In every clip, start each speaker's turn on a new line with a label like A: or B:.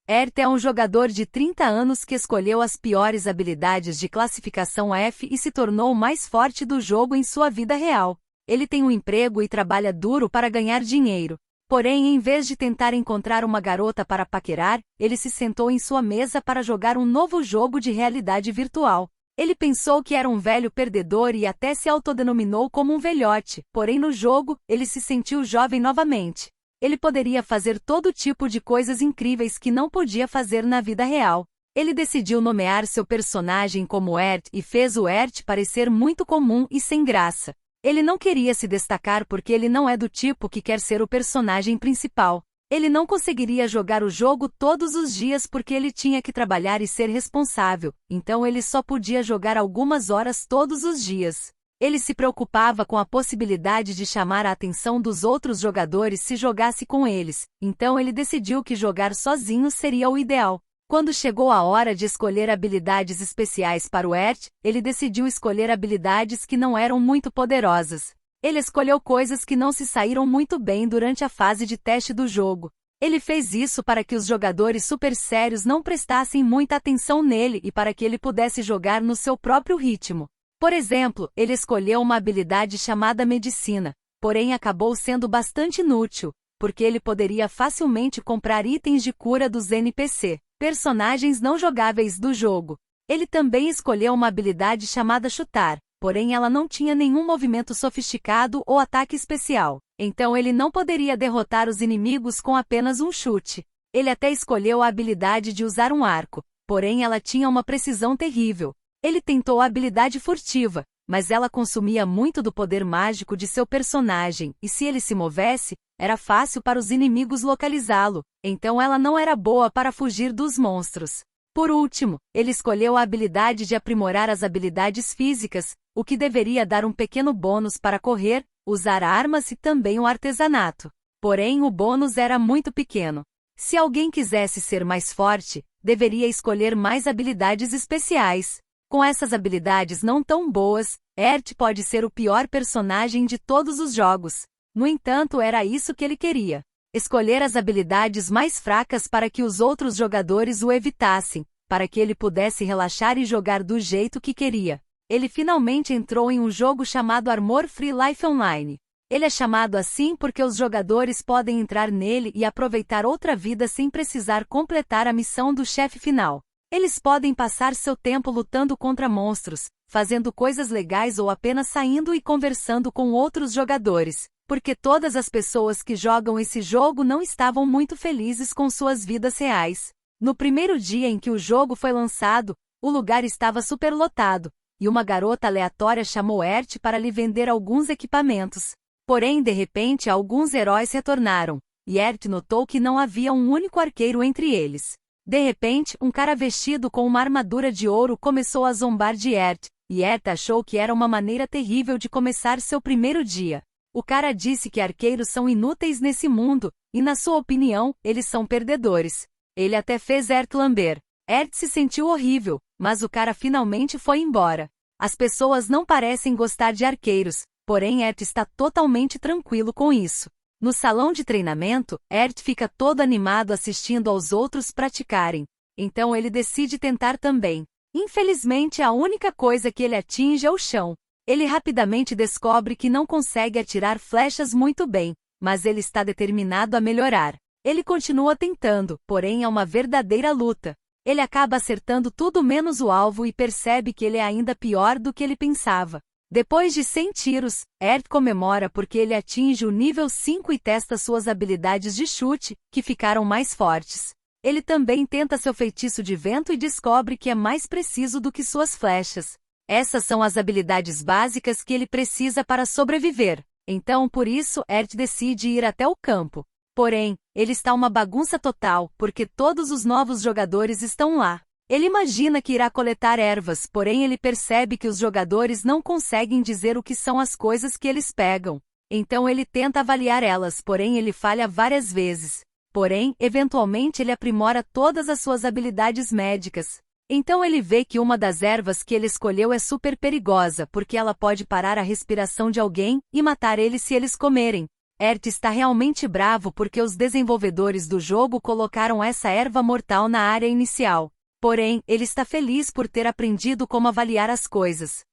A: Ert é um jogador de 30 anos que escolheu as piores habilidades de classificação F e se tornou o mais forte do jogo em sua vida real. Ele tem um emprego e trabalha duro para ganhar dinheiro. Porém, em vez de tentar encontrar uma garota para paquerar, ele se sentou em sua mesa para jogar um novo jogo de realidade virtual. Ele pensou que era um velho perdedor e até se autodenominou como um velhote, porém no jogo, ele se sentiu jovem novamente. Ele poderia fazer todo tipo de coisas incríveis que não podia fazer na vida real. Ele decidiu nomear seu personagem como Ert e fez o Ert parecer muito comum e sem graça. Ele não queria se destacar porque ele não é do tipo que quer ser o personagem principal. Ele não conseguiria jogar o jogo todos os dias porque ele tinha que trabalhar e ser responsável, então ele só podia jogar algumas horas todos os dias. Ele se preocupava com a possibilidade de chamar a atenção dos outros jogadores se jogasse com eles, então ele decidiu que jogar sozinho seria o ideal. Quando chegou a hora de escolher habilidades especiais para o Ert, ele decidiu escolher habilidades que não eram muito poderosas. Ele escolheu coisas que não se saíram muito bem durante a fase de teste do jogo. Ele fez isso para que os jogadores super sérios não prestassem muita atenção nele e para que ele pudesse jogar no seu próprio ritmo. Por exemplo, ele escolheu uma habilidade chamada Medicina, porém acabou sendo bastante inútil, porque ele poderia facilmente comprar itens de cura dos NPC, personagens não jogáveis do jogo. Ele também escolheu uma habilidade chamada Chutar, porém ela não tinha nenhum movimento sofisticado ou ataque especial, então ele não poderia derrotar os inimigos com apenas um chute. Ele até escolheu a habilidade de usar um arco, porém ela tinha uma precisão terrível. Ele tentou a habilidade Furtiva, mas ela consumia muito do poder mágico de seu personagem, e se ele se movesse, era fácil para os inimigos localizá-lo, então ela não era boa para fugir dos monstros. Por último, ele escolheu a habilidade de aprimorar as habilidades físicas, o que deveria dar um pequeno bônus para correr, usar armas e também o artesanato. Porém, o bônus era muito pequeno. Se alguém quisesse ser mais forte, deveria escolher mais habilidades especiais. Com essas habilidades não tão boas, Ert pode ser o pior personagem de todos os jogos. No entanto, era isso que ele queria. Escolher as habilidades mais fracas para que os outros jogadores o evitassem, para que ele pudesse relaxar e jogar do jeito que queria. Ele finalmente entrou em um jogo chamado Armor Free Life Online. Ele é chamado assim porque os jogadores podem entrar nele e aproveitar outra vida sem precisar completar a missão do chefe final. Eles podem passar seu tempo lutando contra monstros, fazendo coisas legais ou apenas saindo e conversando com outros jogadores, porque todas as pessoas que jogam esse jogo não estavam muito felizes com suas vidas reais. No primeiro dia em que o jogo foi lançado, o lugar estava superlotado, e uma garota aleatória chamou Ert para lhe vender alguns equipamentos. Porém, de repente, alguns heróis retornaram, e Ert notou que não havia um único arqueiro entre eles. De repente, um cara vestido com uma armadura de ouro começou a zombar de Ert, e Ert achou que era uma maneira terrível de começar seu primeiro dia. O cara disse que arqueiros são inúteis nesse mundo, e na sua opinião, eles são perdedores. Ele até fez Ert lamber. Ert se sentiu horrível, mas o cara finalmente foi embora. As pessoas não parecem gostar de arqueiros, porém Ert está totalmente tranquilo com isso. No salão de treinamento, Ert fica todo animado assistindo aos outros praticarem. Então ele decide tentar também. Infelizmente, a única coisa que ele atinge é o chão. Ele rapidamente descobre que não consegue atirar flechas muito bem, mas ele está determinado a melhorar. Ele continua tentando, porém é uma verdadeira luta. Ele acaba acertando tudo menos o alvo e percebe que ele é ainda pior do que ele pensava. Depois de 100 tiros, Ert comemora porque ele atinge o nível 5 e testa suas habilidades de chute, que ficaram mais fortes. Ele também tenta seu feitiço de vento e descobre que é mais preciso do que suas flechas. Essas são as habilidades básicas que ele precisa para sobreviver. Então, por isso, Ert decide ir até o campo. Porém, ele está uma bagunça total, porque todos os novos jogadores estão lá. Ele imagina que irá coletar ervas, porém ele percebe que os jogadores não conseguem dizer o que são as coisas que eles pegam. Então ele tenta avaliar elas, porém ele falha várias vezes. Porém, eventualmente ele aprimora todas as suas habilidades médicas. Então ele vê que uma das ervas que ele escolheu é super perigosa, porque ela pode parar a respiração de alguém e matar eles se eles comerem. Ert está realmente bravo porque os desenvolvedores do jogo colocaram essa erva mortal na área inicial. Porém, ele está feliz por ter aprendido como avaliar as coisas.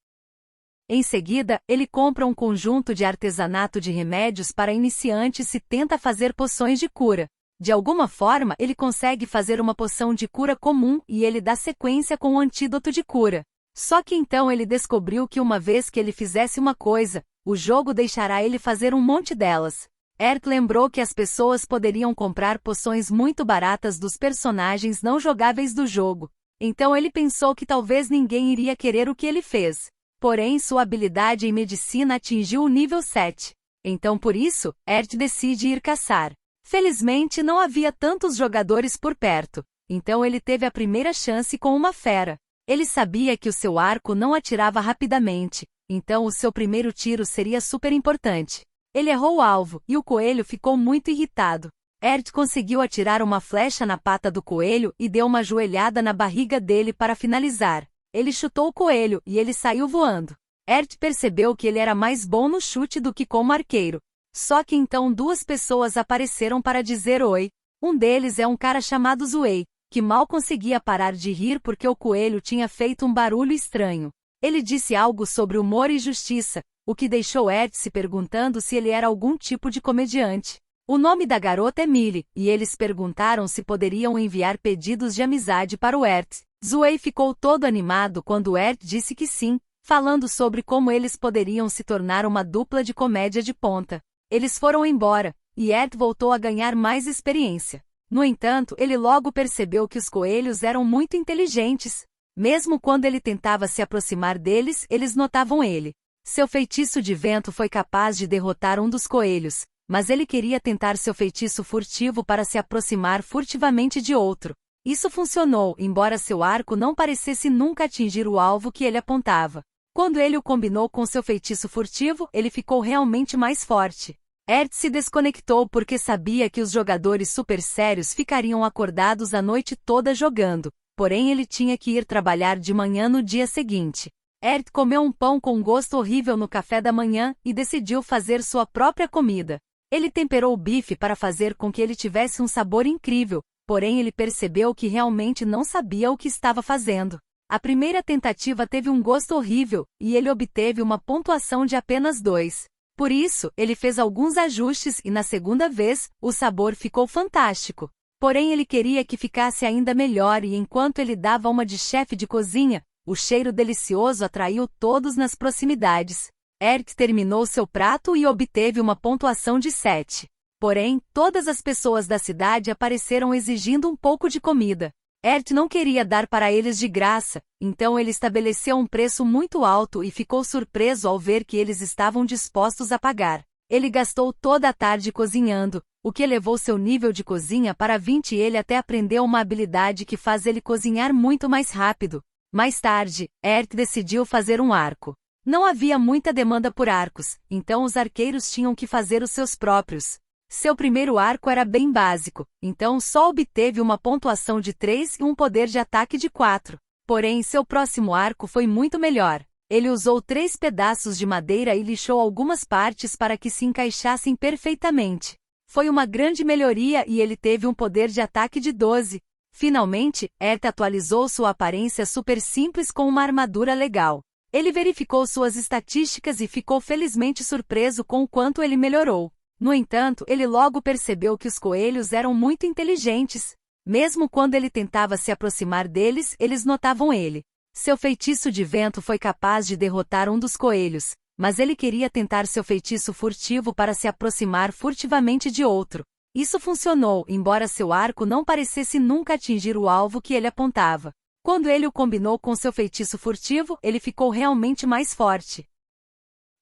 A: Em seguida, ele compra um conjunto de artesanato de remédios para iniciantes e tenta fazer poções de cura. De alguma forma, ele consegue fazer uma poção de cura comum e ele dá sequência com um antídoto de cura. Só que então ele descobriu que uma vez que ele fizesse uma coisa, o jogo deixará ele fazer um monte delas. Ert lembrou que as pessoas poderiam comprar poções muito baratas dos personagens não jogáveis do jogo. Então ele pensou que talvez ninguém iria querer o que ele fez. Porém, sua habilidade em medicina atingiu o nível 7. Então por isso, Ert decide ir caçar. Felizmente não havia tantos jogadores por perto. Então ele teve a primeira chance com uma fera. Ele sabia que o seu arco não atirava rapidamente. Então o seu primeiro tiro seria super importante. Ele errou o alvo, e o coelho ficou muito irritado. Ert conseguiu atirar uma flecha na pata do coelho e deu uma joelhada na barriga dele para finalizar. Ele chutou o coelho e ele saiu voando. Ert percebeu que ele era mais bom no chute do que como arqueiro. Só que então duas pessoas apareceram para dizer oi. Um deles é um cara chamado Zuei, que mal conseguia parar de rir porque o coelho tinha feito um barulho estranho. Ele disse algo sobre humor e justiça, o que deixou Ert se perguntando se ele era algum tipo de comediante. O nome da garota é Millie, e eles perguntaram se poderiam enviar pedidos de amizade para o Ert. Zuei ficou todo animado quando Ert disse que sim, falando sobre como eles poderiam se tornar uma dupla de comédia de ponta. Eles foram embora, e Ert voltou a ganhar mais experiência. No entanto, ele logo percebeu que os coelhos eram muito inteligentes. Mesmo quando ele tentava se aproximar deles, eles notavam ele. Seu feitiço de vento foi capaz de derrotar um dos coelhos, mas ele queria tentar seu feitiço furtivo para se aproximar furtivamente de outro. Isso funcionou, embora seu arco não parecesse nunca atingir o alvo que ele apontava. Quando ele o combinou com seu feitiço furtivo, ele ficou realmente mais forte. Ert se desconectou porque sabia que os jogadores super sérios ficariam acordados a noite toda jogando, porém ele tinha que ir trabalhar de manhã no dia seguinte. Ert comeu um pão com gosto horrível no café da manhã e decidiu fazer sua própria comida. Ele temperou o bife para fazer com que ele tivesse um sabor incrível, porém ele percebeu que realmente não sabia o que estava fazendo. A primeira tentativa teve um gosto horrível, e ele obteve uma pontuação de apenas 2. Por isso, ele fez alguns ajustes e na segunda vez, o sabor ficou fantástico. Porém ele queria que ficasse ainda melhor e enquanto ele dava uma de chefe de cozinha, o cheiro delicioso atraiu todos nas proximidades. Ert terminou seu prato e obteve uma pontuação de 7. Porém, todas as pessoas da cidade apareceram exigindo um pouco de comida. Ert não queria dar para eles de graça, então ele estabeleceu um preço muito alto e ficou surpreso ao ver que eles estavam dispostos a pagar. Ele gastou toda a tarde cozinhando, o que elevou seu nível de cozinha para 20 e ele até aprendeu uma habilidade que faz ele cozinhar muito mais rápido. Mais tarde, Ert decidiu fazer um arco. Não havia muita demanda por arcos, então os arqueiros tinham que fazer os seus próprios. Seu primeiro arco era bem básico, então só obteve uma pontuação de 3 e um poder de ataque de 4. Porém, seu próximo arco foi muito melhor. Ele usou 3 pedaços de madeira e lixou algumas partes para que se encaixassem perfeitamente. Foi uma grande melhoria e ele teve um poder de ataque de 12. Finalmente, Ert atualizou sua aparência super simples com uma armadura legal. Ele verificou suas estatísticas e ficou felizmente surpreso com o quanto ele melhorou. No entanto, ele logo percebeu que os coelhos eram muito inteligentes. Mesmo quando ele tentava se aproximar deles, eles notavam ele. Seu feitiço de vento foi capaz de derrotar um dos coelhos, mas ele queria tentar seu feitiço furtivo para se aproximar furtivamente de outro. Isso funcionou, embora seu arco não parecesse nunca atingir o alvo que ele apontava. Quando ele o combinou com seu feitiço furtivo, ele ficou realmente mais forte.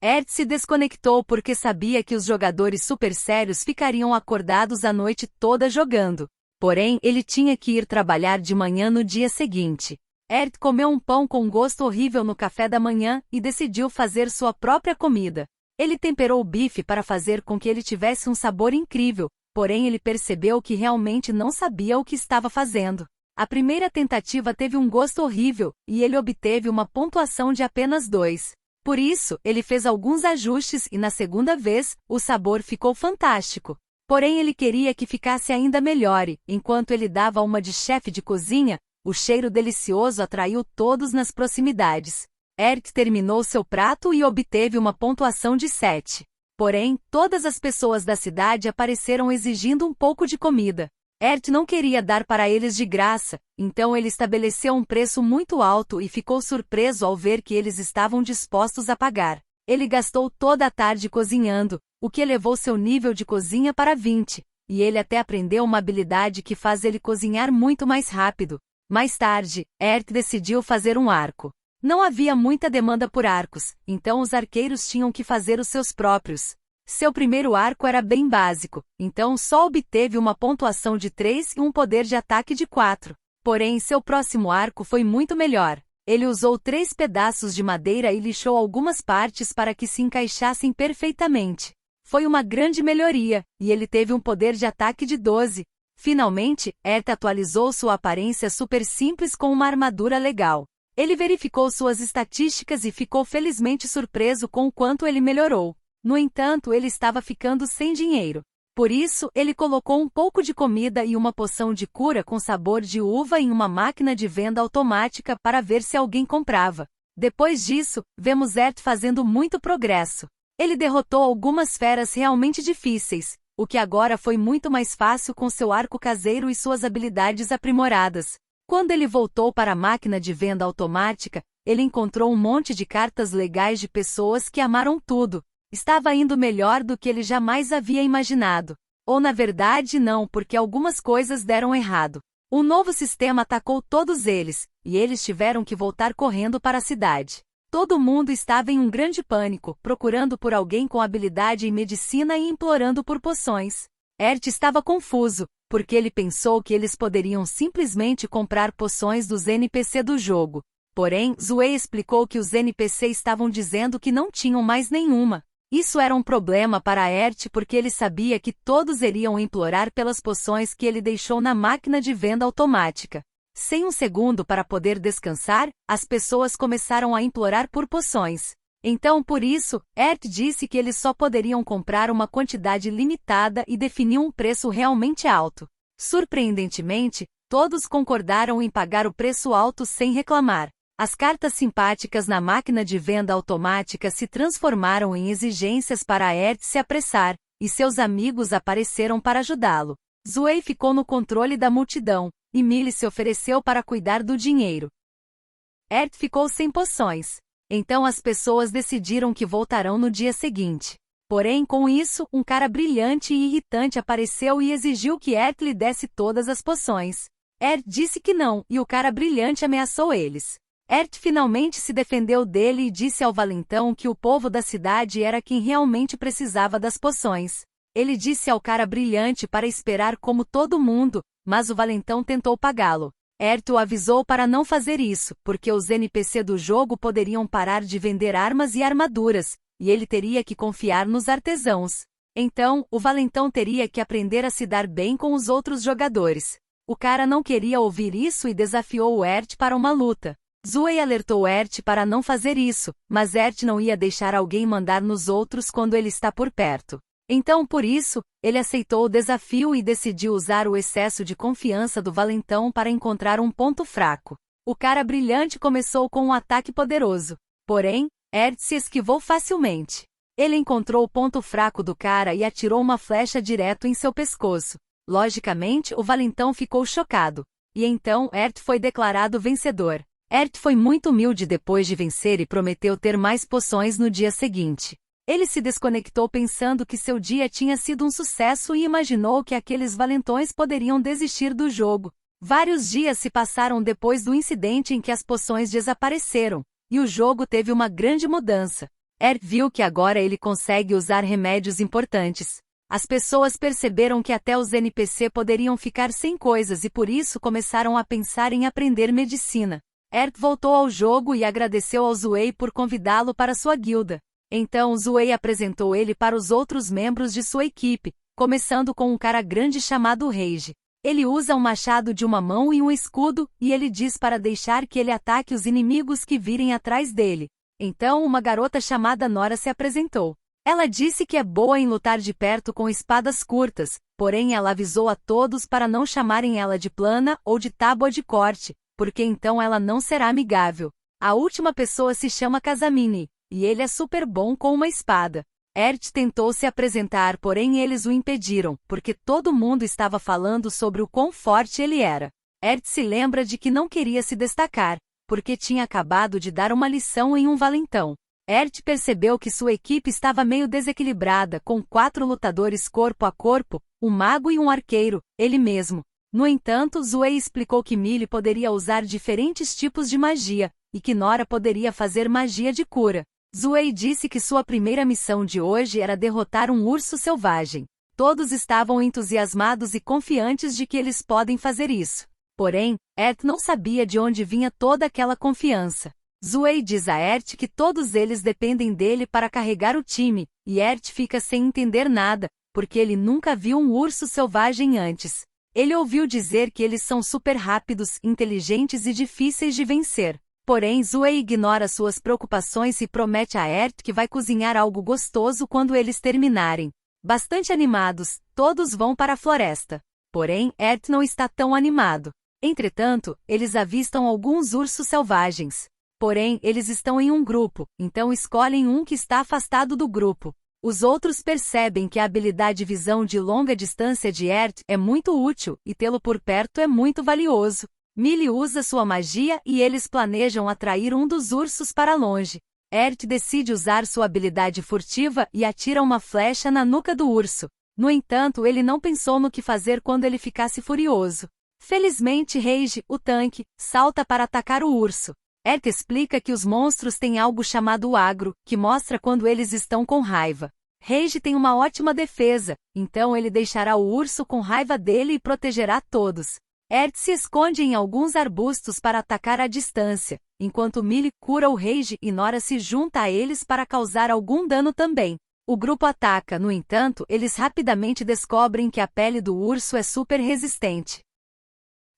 A: Ert se desconectou porque sabia que os jogadores super sérios ficariam acordados a noite toda jogando. Porém, ele tinha que ir trabalhar de manhã no dia seguinte. Ert comeu um pão com gosto horrível no café da manhã e decidiu fazer sua própria comida. Ele temperou o bife para fazer com que ele tivesse um sabor incrível, porém ele percebeu que realmente não sabia o que estava fazendo. A primeira tentativa teve um gosto horrível, e ele obteve uma pontuação de apenas 2. Por isso, ele fez alguns ajustes e na segunda vez, o sabor ficou fantástico. Porém ele queria que ficasse ainda melhor e, enquanto ele dava uma de chefe de cozinha, o cheiro delicioso atraiu todos nas proximidades. Ert terminou seu prato e obteve uma pontuação de 7. Porém, todas as pessoas da cidade apareceram exigindo um pouco de comida. Ert não queria dar para eles de graça, então ele estabeleceu um preço muito alto e ficou surpreso ao ver que eles estavam dispostos a pagar. Ele gastou toda a tarde cozinhando, o que elevou seu nível de cozinha para 20, e ele até aprendeu uma habilidade que faz ele cozinhar muito mais rápido. Mais tarde, Ert decidiu fazer um arco. Não havia muita demanda por arcos, então os arqueiros tinham que fazer os seus próprios. Seu primeiro arco era bem básico, então só obteve uma pontuação de 3 e um poder de ataque de 4. Porém, seu próximo arco foi muito melhor. Ele usou 3 pedaços de madeira e lixou algumas partes para que se encaixassem perfeitamente. Foi uma grande melhoria, e ele teve um poder de ataque de 12. Finalmente, Ert atualizou sua aparência super simples com uma armadura legal. Ele verificou suas estatísticas e ficou felizmente surpreso com o quanto ele melhorou. No entanto, ele estava ficando sem dinheiro. Por isso, ele colocou um pouco de comida e uma poção de cura com sabor de uva em uma máquina de venda automática para ver se alguém comprava. Depois disso, vemos Ert fazendo muito progresso. Ele derrotou algumas feras realmente difíceis, o que agora foi muito mais fácil com seu arco caseiro e suas habilidades aprimoradas. Quando ele voltou para a máquina de venda automática, ele encontrou um monte de cartas legais de pessoas que amaram tudo. Estava indo melhor do que ele jamais havia imaginado. Ou na verdade não, porque algumas coisas deram errado. Um novo sistema atacou todos eles, e eles tiveram que voltar correndo para a cidade. Todo mundo estava em um grande pânico, procurando por alguém com habilidade em medicina e implorando por poções. Ert estava confuso, porque ele pensou que eles poderiam simplesmente comprar poções dos NPC do jogo. Porém, Zoe explicou que os NPC estavam dizendo que não tinham mais nenhuma. Isso era um problema para Ert porque ele sabia que todos iriam implorar pelas poções que ele deixou na máquina de venda automática. Sem um segundo para poder descansar, as pessoas começaram a implorar por poções. Então por isso, Ert disse que eles só poderiam comprar uma quantidade limitada e definiu um preço realmente alto. Surpreendentemente, todos concordaram em pagar o preço alto sem reclamar. As cartas simpáticas na máquina de venda automática se transformaram em exigências para Ert se apressar, e seus amigos apareceram para ajudá-lo. Zoe ficou no controle da multidão, e Millie se ofereceu para cuidar do dinheiro. Ert ficou sem poções. Então as pessoas decidiram que voltarão no dia seguinte. Porém, com isso, um cara brilhante e irritante apareceu e exigiu que Ert lhe desse todas as poções. Ert disse que não, e o cara brilhante ameaçou eles. Ert finalmente se defendeu dele e disse ao valentão que o povo da cidade era quem realmente precisava das poções. Ele disse ao cara brilhante para esperar como todo mundo, mas o valentão tentou pagá-lo. Ert o avisou para não fazer isso, porque os NPC do jogo poderiam parar de vender armas e armaduras, e ele teria que confiar nos artesãos. Então, o valentão teria que aprender a se dar bem com os outros jogadores. O cara não queria ouvir isso e desafiou o Ert para uma luta. Zoe alertou Ert para não fazer isso, mas Ert não ia deixar alguém mandar nos outros quando ele está por perto. Então por isso, ele aceitou o desafio e decidiu usar o excesso de confiança do valentão para encontrar um ponto fraco. O cara brilhante começou com um ataque poderoso. Porém, Ert se esquivou facilmente. Ele encontrou o ponto fraco do cara e atirou uma flecha direto em seu pescoço. Logicamente, o valentão ficou chocado. E então, Ert foi declarado vencedor. Ert foi muito humilde depois de vencer e prometeu ter mais poções no dia seguinte. Ele se desconectou pensando que seu dia tinha sido um sucesso e imaginou que aqueles valentões poderiam desistir do jogo. Vários dias se passaram depois do incidente em que as poções desapareceram, e o jogo teve uma grande mudança. Ert viu que agora ele consegue usar remédios importantes. As pessoas perceberam que até os NPC poderiam ficar sem coisas e por isso começaram a pensar em aprender medicina. Ert voltou ao jogo e agradeceu ao Zoe por convidá-lo para sua guilda. Então Zoe apresentou ele para os outros membros de sua equipe, começando com um cara grande chamado Rage. Ele usa um machado de uma mão e um escudo, e ele diz para deixar que ele ataque os inimigos que virem atrás dele. Então uma garota chamada Nora se apresentou. Ela disse que é boa em lutar de perto com espadas curtas, porém ela avisou a todos para não chamarem ela de plana ou de tábua de corte, porque então ela não será amigável. A última pessoa se chama Casamini, e ele é super bom com uma espada. Ert tentou se apresentar, porém eles o impediram, porque todo mundo estava falando sobre o quão forte ele era. Ert se lembra de que não queria se destacar, porque tinha acabado de dar uma lição em um valentão. Ert percebeu que sua equipe estava meio desequilibrada, com 4 lutadores corpo a corpo, um mago e um arqueiro, ele mesmo. No entanto, Zuei explicou que Millie poderia usar diferentes tipos de magia, e que Nora poderia fazer magia de cura. Zuei disse que sua primeira missão de hoje era derrotar um urso selvagem. Todos estavam entusiasmados e confiantes de que eles podem fazer isso. Porém, Ert não sabia de onde vinha toda aquela confiança. Zuei diz a Ert que todos eles dependem dele para carregar o time, e Ert fica sem entender nada, porque ele nunca viu um urso selvagem antes. Ele ouviu dizer que eles são super rápidos, inteligentes e difíceis de vencer. Porém, Zuei ignora suas preocupações e promete a Ert que vai cozinhar algo gostoso quando eles terminarem. Bastante animados, todos vão para a floresta. Porém, Ert não está tão animado. Entretanto, eles avistam alguns ursos selvagens. Porém, eles estão em um grupo, então escolhem um que está afastado do grupo. Os outros percebem que a habilidade visão de longa distância de Ert é muito útil, e tê-lo por perto é muito valioso. Millie usa sua magia e eles planejam atrair um dos ursos para longe. Ert decide usar sua habilidade furtiva e atira uma flecha na nuca do urso. No entanto, ele não pensou no que fazer quando ele ficasse furioso. Felizmente Rage, o tanque, salta para atacar o urso. Ert explica que os monstros têm algo chamado agro, que mostra quando eles estão com raiva. Rage tem uma ótima defesa, então ele deixará o urso com raiva dele e protegerá todos. Ert se esconde em alguns arbustos para atacar à distância, enquanto Millie cura o Rage e Nora se junta a eles para causar algum dano também. O grupo ataca, no entanto, eles rapidamente descobrem que a pele do urso é super resistente.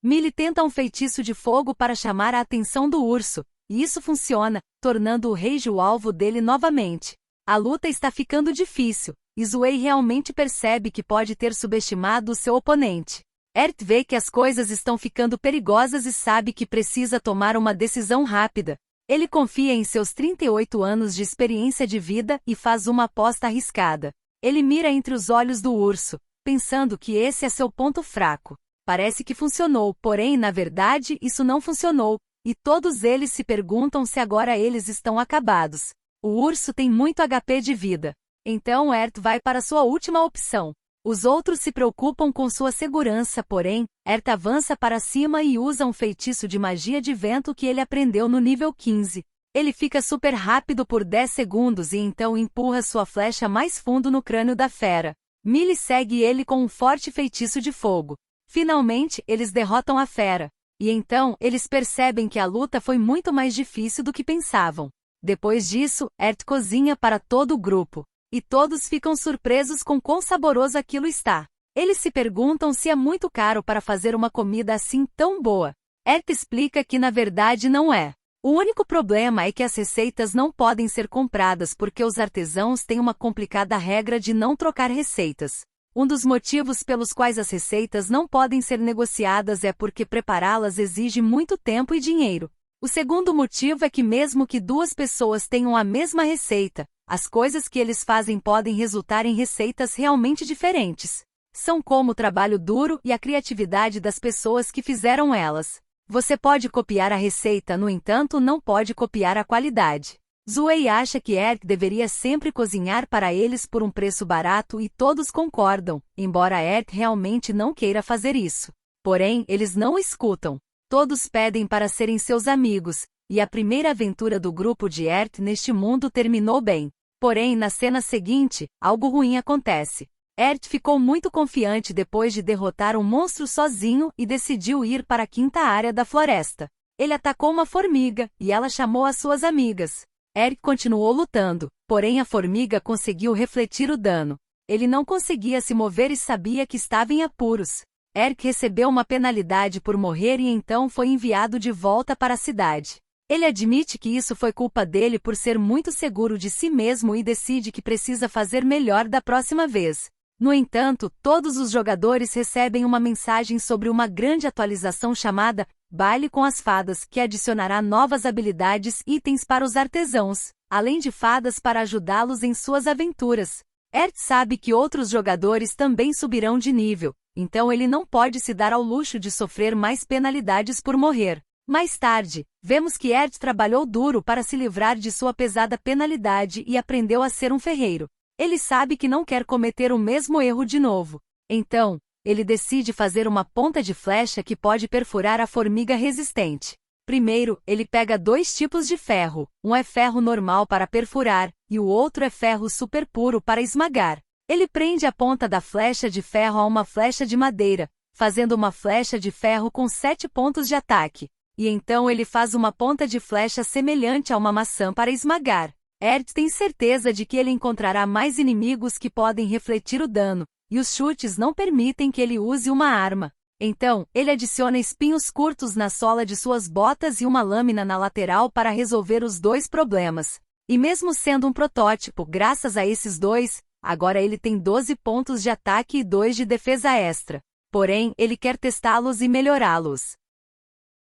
A: Millie tenta um feitiço de fogo para chamar a atenção do urso, e isso funciona, tornando o Rage o alvo dele novamente. A luta está ficando difícil, e Zuei realmente percebe que pode ter subestimado o seu oponente. Ert vê que as coisas estão ficando perigosas e sabe que precisa tomar uma decisão rápida. Ele confia em seus 38 anos de experiência de vida e faz uma aposta arriscada. Ele mira entre os olhos do urso, pensando que esse é seu ponto fraco. Parece que funcionou, porém, na verdade, isso não funcionou, e todos eles se perguntam se agora eles estão acabados. O urso tem muito HP de vida. Então Ert vai para sua última opção. Os outros se preocupam com sua segurança, porém, Ert avança para cima e usa um feitiço de magia de vento que ele aprendeu no nível 15. Ele fica super rápido por 10 segundos e então empurra sua flecha mais fundo no crânio da fera. Millie segue ele com um forte feitiço de fogo. Finalmente, eles derrotam a fera. E então, eles percebem que a luta foi muito mais difícil do que pensavam. Depois disso, Ert cozinha para todo o grupo. E todos ficam surpresos com quão saboroso aquilo está. Eles se perguntam se é muito caro para fazer uma comida assim tão boa. Ert explica que na verdade não é. O único problema é que as receitas não podem ser compradas porque os artesãos têm uma complicada regra de não trocar receitas. Um dos motivos pelos quais as receitas não podem ser negociadas é porque prepará-las exige muito tempo e dinheiro. O segundo motivo é que mesmo que duas pessoas tenham a mesma receita, as coisas que eles fazem podem resultar em receitas realmente diferentes. São como o trabalho duro e a criatividade das pessoas que fizeram elas. Você pode copiar a receita, no entanto, não pode copiar a qualidade. Zuei acha que Ert deveria sempre cozinhar para eles por um preço barato e todos concordam, embora Ert realmente não queira fazer isso. Porém, eles não escutam. Todos pedem para serem seus amigos, e a primeira aventura do grupo de Ert neste mundo terminou bem. Porém, na cena seguinte, algo ruim acontece. Ert ficou muito confiante depois de derrotar um monstro sozinho e decidiu ir para a quinta área da floresta. Ele atacou uma formiga, e ela chamou as suas amigas. Ert continuou lutando, porém a formiga conseguiu refletir o dano. Ele não conseguia se mover e sabia que estava em apuros. Ert recebeu uma penalidade por morrer e então foi enviado de volta para a cidade. Ele admite que isso foi culpa dele por ser muito seguro de si mesmo e decide que precisa fazer melhor da próxima vez. No entanto, todos os jogadores recebem uma mensagem sobre uma grande atualização chamada Baile com as Fadas, que adicionará novas habilidades e itens para os artesãos, além de fadas para ajudá-los em suas aventuras. Ert sabe que outros jogadores também subirão de nível, então ele não pode se dar ao luxo de sofrer mais penalidades por morrer. Mais tarde, vemos que Ert trabalhou duro para se livrar de sua pesada penalidade e aprendeu a ser um ferreiro. Ele sabe que não quer cometer o mesmo erro de novo. Então, ele decide fazer uma ponta de flecha que pode perfurar a formiga resistente. Primeiro, ele pega 2 tipos de ferro. Um é ferro normal para perfurar, e o outro é ferro super puro para esmagar. Ele prende a ponta da flecha de ferro a uma flecha de madeira, fazendo uma flecha de ferro com 7 pontos de ataque. E então ele faz uma ponta de flecha semelhante a uma maçã para esmagar. Ert tem certeza de que ele encontrará mais inimigos que podem refletir o dano, e os chutes não permitem que ele use uma arma. Então, ele adiciona espinhos curtos na sola de suas botas e uma lâmina na lateral para resolver os 2 problemas. E mesmo sendo um protótipo, graças a esses 2, agora ele tem 12 pontos de ataque e 2 de defesa extra. Porém, ele quer testá-los e melhorá-los.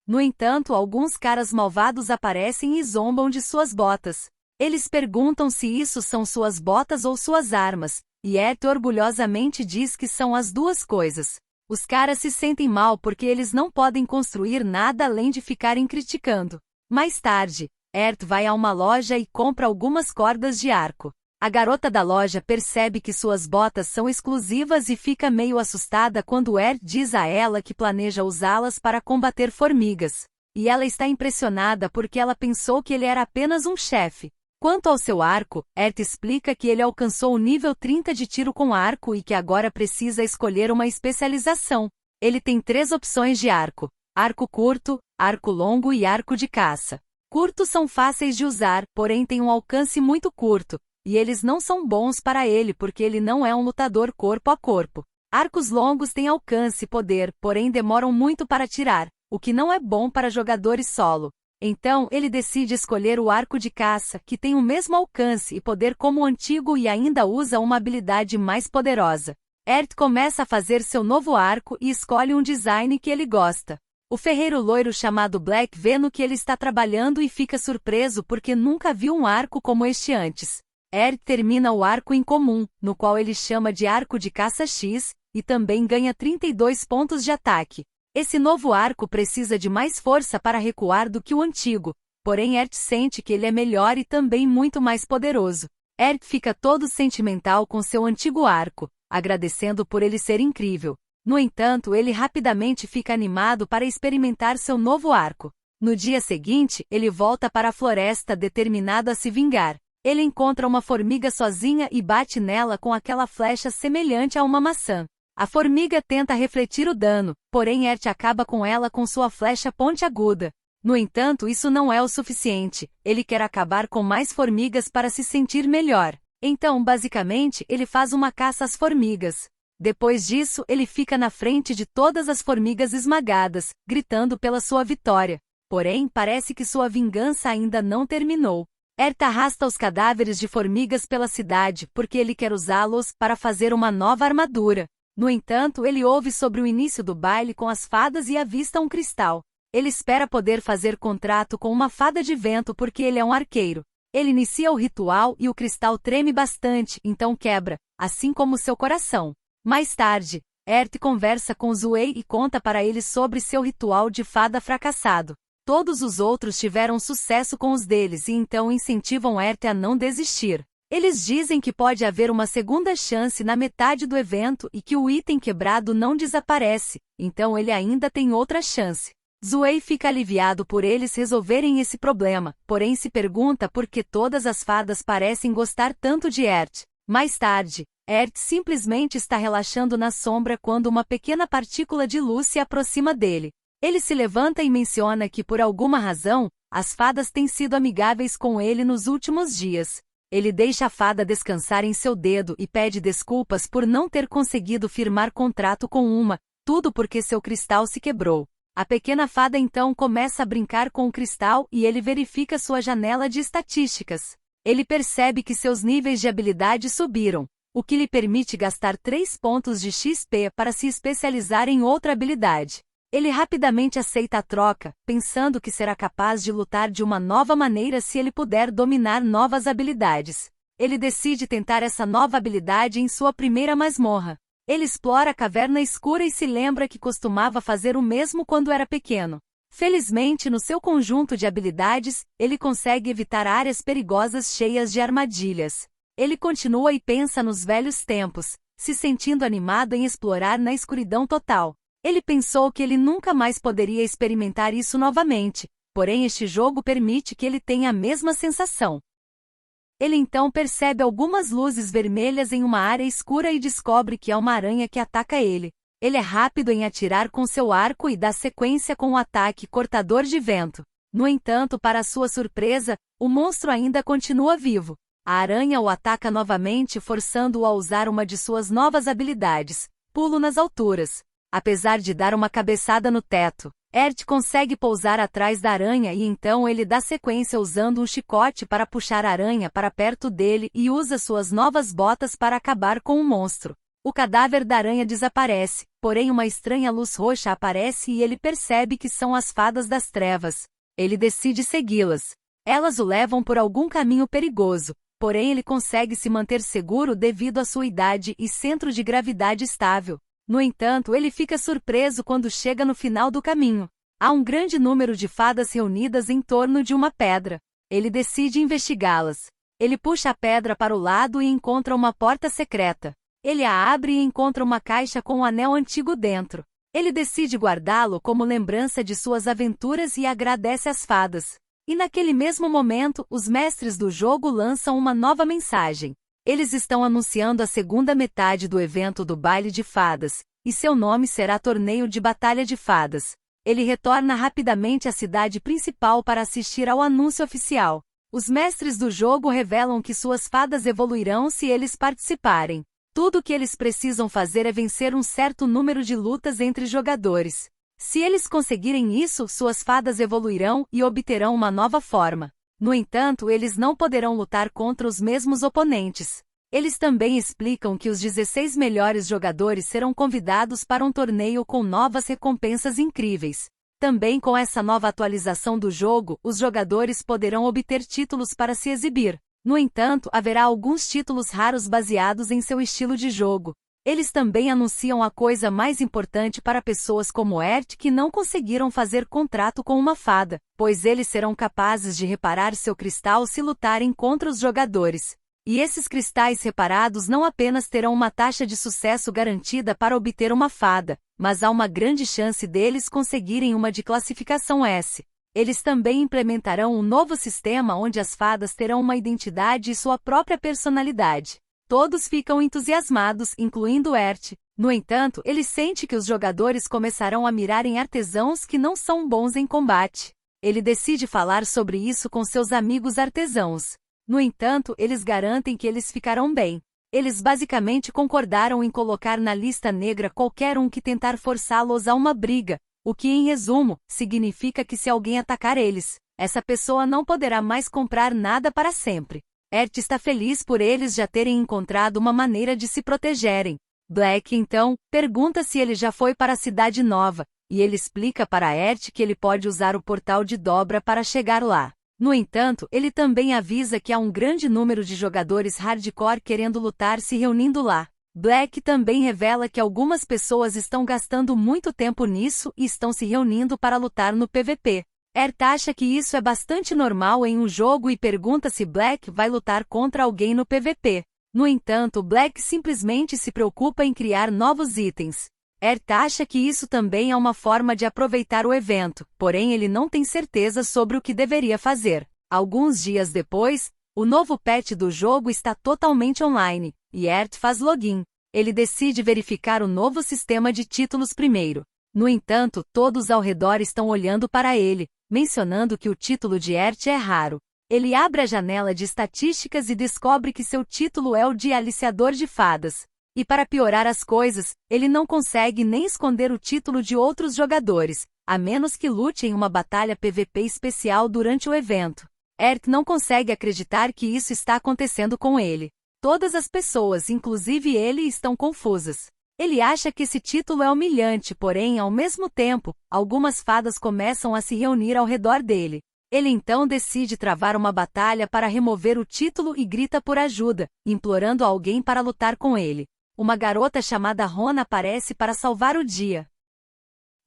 A: No entanto, alguns caras malvados aparecem e zombam de suas botas. Eles perguntam se isso são suas botas ou suas armas, e Ert orgulhosamente diz que são as 2 coisas. Os caras se sentem mal porque eles não podem construir nada além de ficarem criticando. Mais tarde, Ert vai a uma loja e compra algumas cordas de arco. A garota da loja percebe que suas botas são exclusivas e fica meio assustada quando Ert diz a ela que planeja usá-las para combater formigas. E ela está impressionada porque ela pensou que ele era apenas um chefe. Quanto ao seu arco, Ert explica que ele alcançou o nível 30 de tiro com arco e que agora precisa escolher uma especialização. Ele tem 3 opções de arco: arco curto, arco longo e arco de caça. Curtos são fáceis de usar, porém têm um alcance muito curto, e eles não são bons para ele porque ele não é um lutador corpo a corpo. Arcos longos têm alcance e poder, porém demoram muito para atirar, o que não é bom para jogadores solo. Então, ele decide escolher o arco de caça, que tem o mesmo alcance e poder como o antigo e ainda usa uma habilidade mais poderosa. Ert começa a fazer seu novo arco e escolhe um design que ele gosta. O ferreiro loiro chamado Black vê no que ele está trabalhando e fica surpreso porque nunca viu um arco como este antes. Ert termina o arco em comum, no qual ele chama de arco de caça X, e também ganha 32 pontos de ataque. Esse novo arco precisa de mais força para recuar do que o antigo, porém Ert sente que ele é melhor e também muito mais poderoso. Ert fica todo sentimental com seu antigo arco, agradecendo por ele ser incrível. No entanto, ele rapidamente fica animado para experimentar seu novo arco. No dia seguinte, ele volta para a floresta determinado a se vingar. Ele encontra uma formiga sozinha e bate nela com aquela flecha semelhante a uma maçã. A formiga tenta refletir o dano, porém Ert acaba com ela com sua flecha pontiaguda. No entanto, isso não é o suficiente. Ele quer acabar com mais formigas para se sentir melhor. Então, basicamente, ele faz uma caça às formigas. Depois disso, ele fica na frente de todas as formigas esmagadas, gritando pela sua vitória. Porém, parece que sua vingança ainda não terminou. Ert arrasta os cadáveres de formigas pela cidade porque ele quer usá-los para fazer uma nova armadura. No entanto, ele ouve sobre o início do baile com as fadas e avista um cristal. Ele espera poder fazer contrato com uma fada de vento porque ele é um arqueiro. Ele inicia o ritual e o cristal treme bastante, então quebra, assim como seu coração. Mais tarde, Ert conversa com Zuei e conta para ele sobre seu ritual de fada fracassado. Todos os outros tiveram sucesso com os deles e então incentivam Ert a não desistir. Eles dizem que pode haver uma segunda chance na metade do evento e que o item quebrado não desaparece, então ele ainda tem outra chance. Zuei fica aliviado por eles resolverem esse problema, porém se pergunta por que todas as fadas parecem gostar tanto de Ert. Mais tarde, Ert simplesmente está relaxando na sombra quando uma pequena partícula de luz se aproxima dele. Ele se levanta e menciona que por alguma razão, as fadas têm sido amigáveis com ele nos últimos dias. Ele deixa a fada descansar em seu dedo e pede desculpas por não ter conseguido firmar contrato com uma, tudo porque seu cristal se quebrou. A pequena fada então começa a brincar com o cristal e ele verifica sua janela de estatísticas. Ele percebe que seus níveis de habilidade subiram, o que lhe permite gastar 3 pontos de XP para se especializar em outra habilidade. Ele rapidamente aceita a troca, pensando que será capaz de lutar de uma nova maneira se ele puder dominar novas habilidades. Ele decide tentar essa nova habilidade em sua primeira masmorra. Ele explora a caverna escura e se lembra que costumava fazer o mesmo quando era pequeno. Felizmente, no seu conjunto de habilidades, ele consegue evitar áreas perigosas cheias de armadilhas. Ele continua e pensa nos velhos tempos, se sentindo animado em explorar na escuridão total. Ele pensou que ele nunca mais poderia experimentar isso novamente, porém este jogo permite que ele tenha a mesma sensação. Ele então percebe algumas luzes vermelhas em uma área escura e descobre que é uma aranha que ataca ele. Ele é rápido em atirar com seu arco e dá sequência com o ataque cortador de vento. No entanto, para sua surpresa, o monstro ainda continua vivo. A aranha o ataca novamente, forçando-o a usar uma de suas novas habilidades, pulo nas alturas. Apesar de dar uma cabeçada no teto, Ert consegue pousar atrás da aranha e então ele dá sequência usando um chicote para puxar a aranha para perto dele e usa suas novas botas para acabar com o monstro. O cadáver da aranha desaparece, porém uma estranha luz roxa aparece e ele percebe que são as fadas das trevas. Ele decide segui-las. Elas o levam por algum caminho perigoso, porém ele consegue se manter seguro devido à sua idade e centro de gravidade estável. No entanto, ele fica surpreso quando chega no final do caminho. Há um grande número de fadas reunidas em torno de uma pedra. Ele decide investigá-las. Ele puxa a pedra para o lado e encontra uma porta secreta. Ele a abre e encontra uma caixa com um anel antigo dentro. Ele decide guardá-lo como lembrança de suas aventuras e agradece às fadas. E naquele mesmo momento, os mestres do jogo lançam uma nova mensagem. Eles estão anunciando a segunda metade do evento do Baile de Fadas, e seu nome será Torneio de Batalha de Fadas. Ele retorna rapidamente à cidade principal para assistir ao anúncio oficial. Os mestres do jogo revelam que suas fadas evoluirão se eles participarem. Tudo o que eles precisam fazer é vencer um certo número de lutas entre jogadores. Se eles conseguirem isso, suas fadas evoluirão e obterão uma nova forma. No entanto, eles não poderão lutar contra os mesmos oponentes. Eles também explicam que os 16 melhores jogadores serão convidados para um torneio com novas recompensas incríveis. Também com essa nova atualização do jogo, os jogadores poderão obter títulos para se exibir. No entanto, haverá alguns títulos raros baseados em seu estilo de jogo. Eles também anunciam a coisa mais importante para pessoas como Ert que não conseguiram fazer contrato com uma fada, pois eles serão capazes de reparar seu cristal se lutarem contra os jogadores. E esses cristais reparados não apenas terão uma taxa de sucesso garantida para obter uma fada, mas há uma grande chance deles conseguirem uma de classificação S. Eles também implementarão um novo sistema onde as fadas terão uma identidade e sua própria personalidade. Todos ficam entusiasmados, incluindo Ert. No entanto, ele sente que os jogadores começarão a mirar em artesãos que não são bons em combate. Ele decide falar sobre isso com seus amigos artesãos. No entanto, eles garantem que eles ficarão bem. Eles basicamente concordaram em colocar na lista negra qualquer um que tentar forçá-los a uma briga, o que, em resumo, significa que se alguém atacar eles, essa pessoa não poderá mais comprar nada para sempre. Ert está feliz por eles já terem encontrado uma maneira de se protegerem. Black, então, pergunta se ele já foi para a Cidade Nova, e ele explica para Ert que ele pode usar o portal de dobra para chegar lá. No entanto, ele também avisa que há um grande número de jogadores hardcore querendo lutar se reunindo lá. Black também revela que algumas pessoas estão gastando muito tempo nisso e estão se reunindo para lutar no PVP. Ert acha que isso é bastante normal em um jogo e pergunta se Black vai lutar contra alguém no PVP. No entanto, Black simplesmente se preocupa em criar novos itens. Ert acha que isso também é uma forma de aproveitar o evento, porém ele não tem certeza sobre o que deveria fazer. Alguns dias depois, o novo patch do jogo está totalmente online, e Ert faz login. Ele decide verificar o novo sistema de títulos primeiro. No entanto, todos ao redor estão olhando para ele, mencionando que o título de Ert é raro. Ele abre a janela de estatísticas e descobre que seu título é o de Aliciador de Fadas. E para piorar as coisas, ele não consegue nem esconder o título de outros jogadores, a menos que lute em uma batalha PVP especial durante o evento. Ert não consegue acreditar que isso está acontecendo com ele. Todas as pessoas, inclusive ele, estão confusas. Ele acha que esse título é humilhante, porém, ao mesmo tempo, algumas fadas começam a se reunir ao redor dele. Ele então decide travar uma batalha para remover o título e grita por ajuda, implorando alguém para lutar com ele. Uma garota chamada Rona aparece para salvar o dia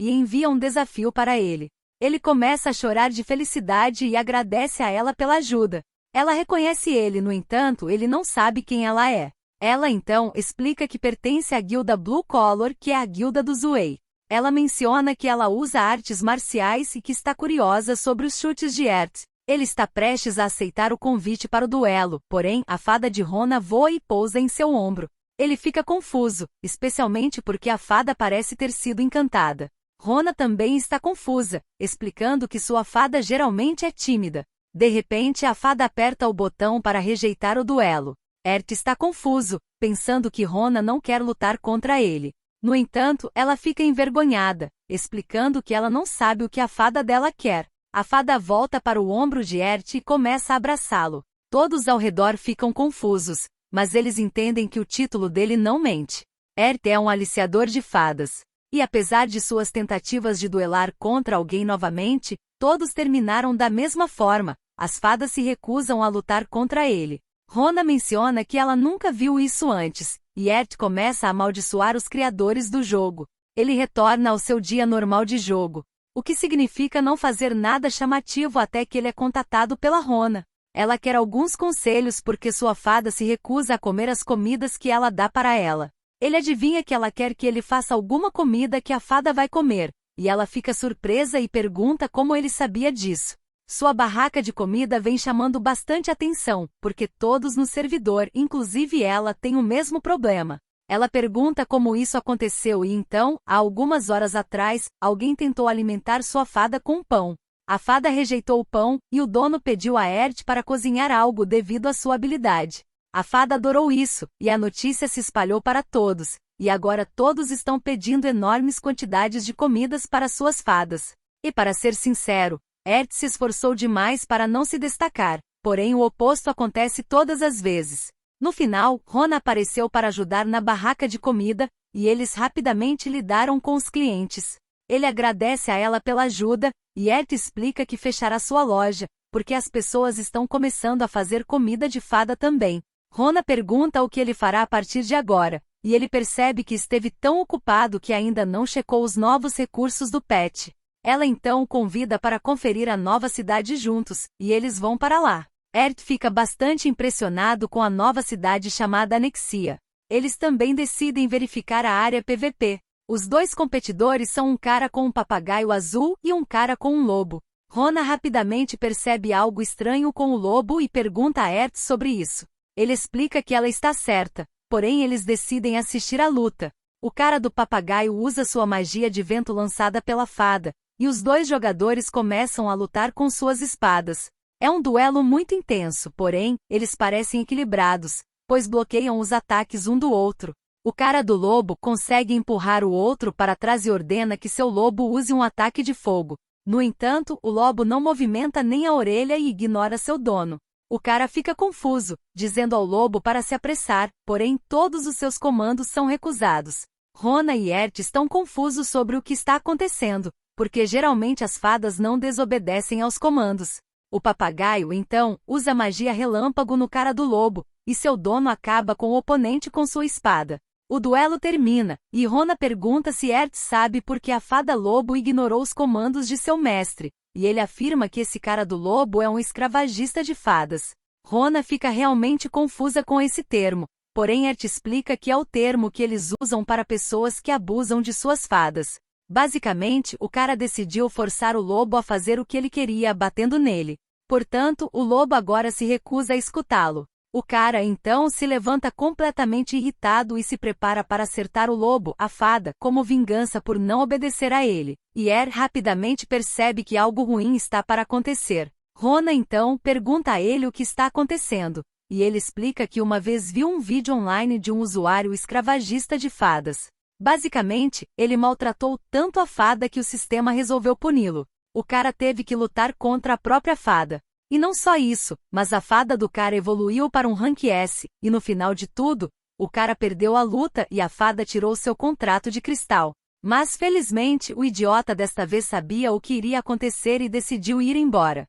A: e envia um desafio para ele. Ele começa a chorar de felicidade e agradece a ela pela ajuda. Ela reconhece ele, no entanto, ele não sabe quem ela é. Ela então explica que pertence à guilda Blue Collar, que é a guilda do Zuei. Ela menciona que ela usa artes marciais e que está curiosa sobre os chutes de Ert. Ele está prestes a aceitar o convite para o duelo, porém, a fada de Rona voa e pousa em seu ombro. Ele fica confuso, especialmente porque a fada parece ter sido encantada. Rona também está confusa, explicando que sua fada geralmente é tímida. De repente, a fada aperta o botão para rejeitar o duelo. Ert está confuso, pensando que Rona não quer lutar contra ele. No entanto, ela fica envergonhada, explicando que ela não sabe o que a fada dela quer. A fada volta para o ombro de Ert e começa a abraçá-lo. Todos ao redor ficam confusos, mas eles entendem que o título dele não mente. Ert é um aliciador de fadas. E apesar de suas tentativas de duelar contra alguém novamente, todos terminaram da mesma forma. As fadas se recusam a lutar contra ele. Rona menciona que ela nunca viu isso antes, e Ert começa a amaldiçoar os criadores do jogo. Ele retorna ao seu dia normal de jogo, o que significa não fazer nada chamativo até que ele é contatado pela Rona. Ela quer alguns conselhos porque sua fada se recusa a comer as comidas que ela dá para ela. Ele adivinha que ela quer que ele faça alguma comida que a fada vai comer, e ela fica surpresa e pergunta como ele sabia disso. Sua barraca de comida vem chamando bastante atenção, porque todos no servidor, inclusive ela, têm o mesmo problema. Ela pergunta como isso aconteceu e então, há algumas horas atrás, alguém tentou alimentar sua fada com pão. A fada rejeitou o pão, e o dono pediu a Ert para cozinhar algo devido à sua habilidade. A fada adorou isso, e a notícia se espalhou para todos, e agora todos estão pedindo enormes quantidades de comidas para suas fadas. E para ser sincero, Ert se esforçou demais para não se destacar, porém o oposto acontece todas as vezes. No final, Rona apareceu para ajudar na barraca de comida, e eles rapidamente lidaram com os clientes. Ele agradece a ela pela ajuda, e Ert explica que fechará sua loja, porque as pessoas estão começando a fazer comida de fada também. Rona pergunta o que ele fará a partir de agora, e ele percebe que esteve tão ocupado que ainda não checou os novos recursos do patch. Ela então o convida para conferir a nova cidade juntos, e eles vão para lá. Ert fica bastante impressionado com a nova cidade chamada Anexia. Eles também decidem verificar a área PVP. Os dois competidores são um cara com um papagaio azul e um cara com um lobo. Rona rapidamente percebe algo estranho com o lobo e pergunta a Ert sobre isso. Ele explica que ela está certa, porém eles decidem assistir à luta. O cara do papagaio usa sua magia de vento lançada pela fada, e os dois jogadores começam a lutar com suas espadas. É um duelo muito intenso, porém, eles parecem equilibrados, pois bloqueiam os ataques um do outro. O cara do lobo consegue empurrar o outro para trás e ordena que seu lobo use um ataque de fogo. No entanto, o lobo não movimenta nem a orelha e ignora seu dono. O cara fica confuso, dizendo ao lobo para se apressar, porém todos os seus comandos são recusados. Rona e Ert estão confusos sobre o que está acontecendo, porque geralmente as fadas não desobedecem aos comandos. O papagaio, então, usa magia relâmpago no cara do lobo, e seu dono acaba com o oponente com sua espada. O duelo termina, e Rona pergunta se Ert sabe por que a fada lobo ignorou os comandos de seu mestre, e ele afirma que esse cara do lobo é um escravagista de fadas. Rona fica realmente confusa com esse termo, porém Ert explica que é o termo que eles usam para pessoas que abusam de suas fadas. Basicamente, o cara decidiu forçar o lobo a fazer o que ele queria batendo nele. Portanto, o lobo agora se recusa a escutá-lo. O cara então se levanta completamente irritado e se prepara para acertar o lobo, a fada, como vingança por não obedecer a ele. E rapidamente percebe que algo ruim está para acontecer. Rona então pergunta a ele o que está acontecendo, e ele explica que uma vez viu um vídeo online de um usuário escravagista de fadas. Basicamente, ele maltratou tanto a fada que o sistema resolveu puni-lo. O cara teve que lutar contra a própria fada. E não só isso, mas a fada do cara evoluiu para um rank S, e no final de tudo, o cara perdeu a luta e a fada tirou seu contrato de cristal. Mas felizmente o idiota desta vez sabia o que iria acontecer e decidiu ir embora.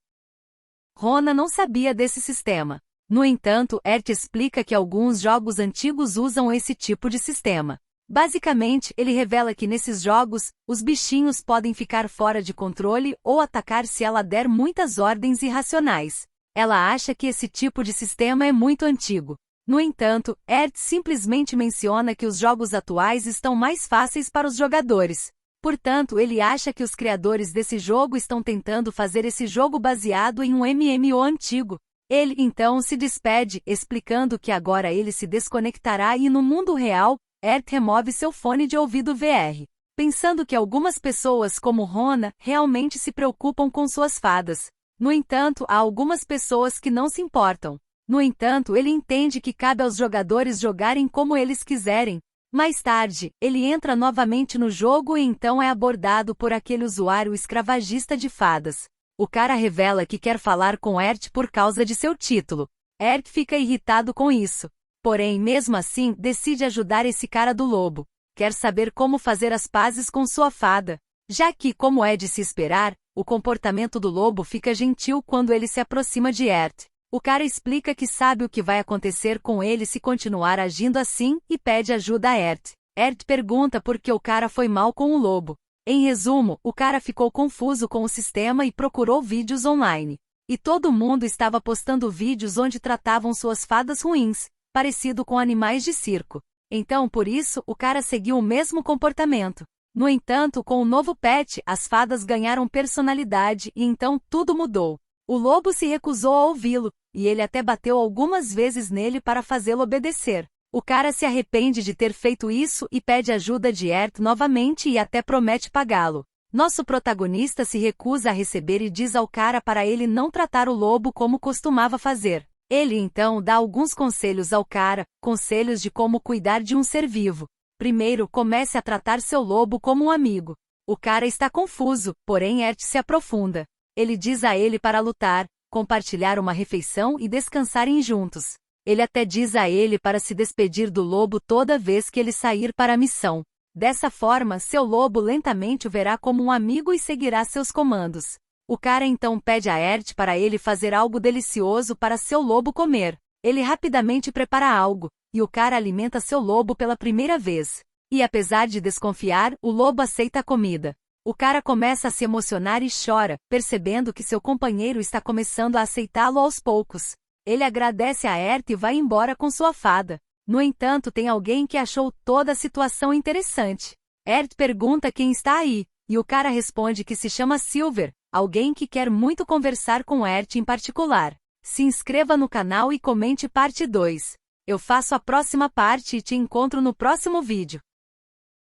A: Rona não sabia desse sistema. No entanto, Ert explica que alguns jogos antigos usam esse tipo de sistema. Basicamente, ele revela que nesses jogos, os bichinhos podem ficar fora de controle ou atacar se ela der muitas ordens irracionais. Ela acha que esse tipo de sistema é muito antigo. No entanto, Ert simplesmente menciona que os jogos atuais estão mais fáceis para os jogadores. Portanto, ele acha que os criadores desse jogo estão tentando fazer esse jogo baseado em um MMO antigo. Ele então se despede, explicando que agora ele se desconectará e no mundo real, Ert remove seu fone de ouvido VR, pensando que algumas pessoas como Rona realmente se preocupam com suas fadas. No entanto, há algumas pessoas que não se importam. No entanto, ele entende que cabe aos jogadores jogarem como eles quiserem. Mais tarde, ele entra novamente no jogo e então é abordado por aquele usuário escravagista de fadas. O cara revela que quer falar com Ert por causa de seu título. Ert fica irritado com isso. Porém, mesmo assim, decide ajudar esse cara do lobo. Quer saber como fazer as pazes com sua fada. Já que, como é de se esperar, o comportamento do lobo fica gentil quando ele se aproxima de Ert. O cara explica que sabe o que vai acontecer com ele se continuar agindo assim e pede ajuda a Ert. Ert pergunta por que o cara foi mal com o lobo. Em resumo, o cara ficou confuso com o sistema e procurou vídeos online. E todo mundo estava postando vídeos onde tratavam suas fadas ruins, parecido com animais de circo. Então, por isso, o cara seguiu o mesmo comportamento. No entanto, com o novo patch, as fadas ganharam personalidade e então tudo mudou. O lobo se recusou a ouvi-lo, e ele até bateu algumas vezes nele para fazê-lo obedecer. O cara se arrepende de ter feito isso e pede ajuda de Ert novamente e até promete pagá-lo. Nosso protagonista se recusa a receber e diz ao cara para ele não tratar o lobo como costumava fazer. Ele então dá alguns conselhos ao cara, conselhos de como cuidar de um ser vivo. Primeiro, comece a tratar seu lobo como um amigo. O cara está confuso, porém Ert se aprofunda. Ele diz a ele para lutar, compartilhar uma refeição e descansarem juntos. Ele até diz a ele para se despedir do lobo toda vez que ele sair para a missão. Dessa forma, seu lobo lentamente o verá como um amigo e seguirá seus comandos. O cara então pede a Ert para ele fazer algo delicioso para seu lobo comer. Ele rapidamente prepara algo, e o cara alimenta seu lobo pela primeira vez. E apesar de desconfiar, o lobo aceita a comida. O cara começa a se emocionar e chora, percebendo que seu companheiro está começando a aceitá-lo aos poucos. Ele agradece a Ert e vai embora com sua fada. No entanto, tem alguém que achou toda a situação interessante. Ert pergunta quem está aí, e o cara responde que se chama Silver, alguém que quer muito conversar com Ert em particular. Se inscreva no canal e comente parte 2. Eu faço a próxima parte e te encontro no próximo vídeo.